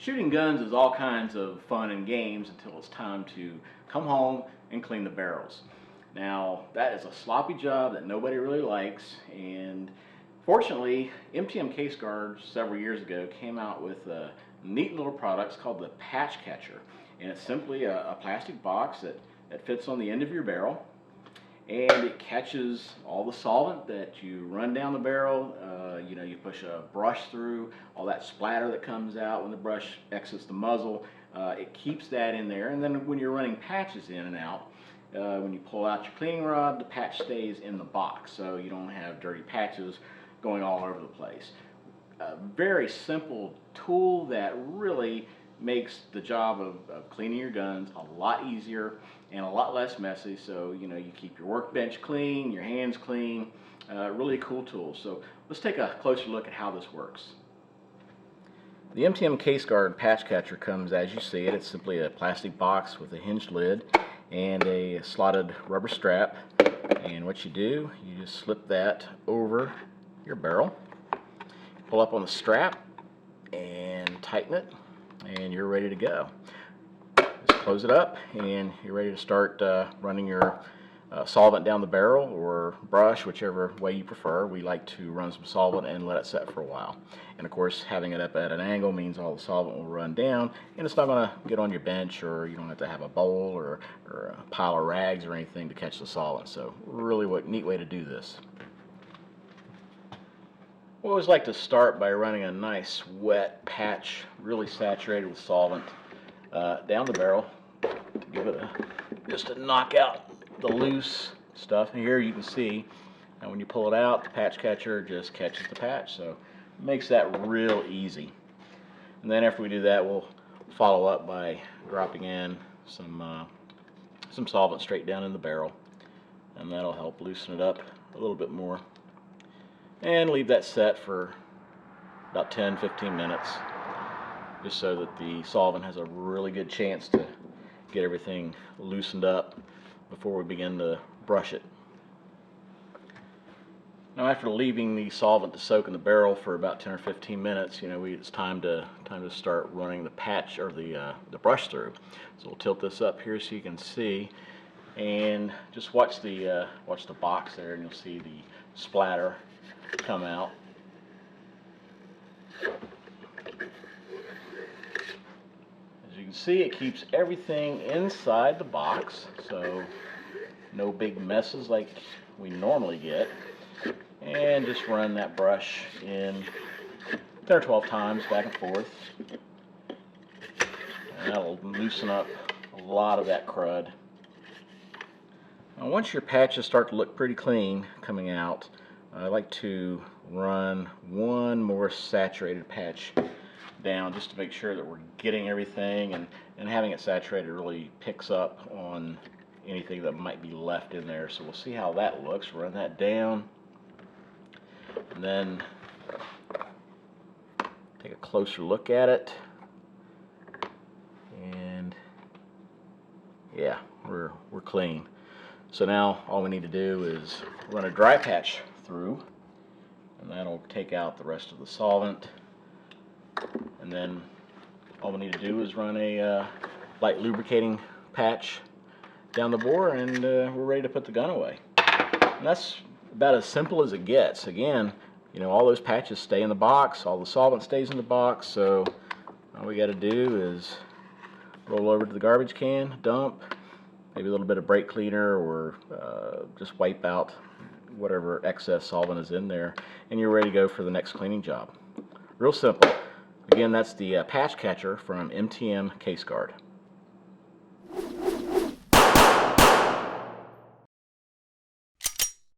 Shooting guns is all kinds of fun and games until it's time to come home and clean the barrels. Now, that is a sloppy job that nobody really likes, and fortunately, MTM Case-Gard several years ago came out with a neat little product called the patch catcher. And it's simply a plastic box that fits on the end of your barrel, and it catches all the solvent that you run down the barrel. You push a brush through, all that splatter that comes out when the brush exits the muzzle, it keeps that in there. And then when you're running patches in and out, when you pull out your cleaning rod, the patch stays in the box, so you don't have dirty patches going all over the place. A very simple tool that really makes the job of cleaning your guns a lot easier and a lot less messy. So you keep your workbench clean, your hands clean. Really cool tool. So let's take a closer look at how this works. The MTM Case-Gard patch catcher comes as you see it. It's simply a plastic box with a hinged lid and a slotted rubber strap. And what you do, you just slip that over your barrel, pull up on the strap and tighten it, and you're ready to go. Just close it up and you're ready to start running your solvent down the barrel, or brush, whichever way you prefer. We like to run some solvent and let it set for a while. And of course, having it up at an angle means all the solvent will run down, and it's not going to get on your bench, or you don't have to have a bowl or a pile of rags or anything to catch the solvent. So really neat way to do this. We always like to start by running a nice wet patch, really saturated with solvent, down the barrel to give it just to knock out the loose stuff. And here you can see, and when you pull it out, the patch catcher just catches the patch, so it makes that real easy. And then after we do that, we'll follow up by dropping in some solvent straight down in the barrel, and that'll help loosen it up a little bit more. And leave that set for about 10-15 minutes, just so that the solvent has a really good chance to get everything loosened up before we begin to brush it. Now, after leaving the solvent to soak in the barrel for about 10 or 15 minutes, it's time to start running the patch, or the brush through. So we'll tilt this up here so you can see, and just watch the box there, and you'll see the splatter come out. As you can see, it keeps everything inside the box, so no big messes like we normally get. And just run that brush in 10 or 12 times back and forth, and that'll loosen up a lot of that crud. Now, once your patches start to look pretty clean coming out, I like to run one more saturated patch down, just to make sure that we're getting everything, and having it saturated really picks up on anything that might be left in there. So we'll see how that looks. Run that down, and then take a closer look at it, and yeah, we're clean. So now all we need to do is run a dry patch through, and that'll take out the rest of the solvent. And then all we need to do is run a light lubricating patch down the bore, and we're ready to put the gun away. And that's about as simple as it gets. Again, all those patches stay in the box, all the solvent stays in the box, so all we got to do is roll over to the garbage can, dump, maybe a little bit of brake cleaner, or just wipe out whatever excess solvent is in there, and you're ready to go for the next cleaning job. Real simple. Again, that's the patch catcher from MTM Case-Gard.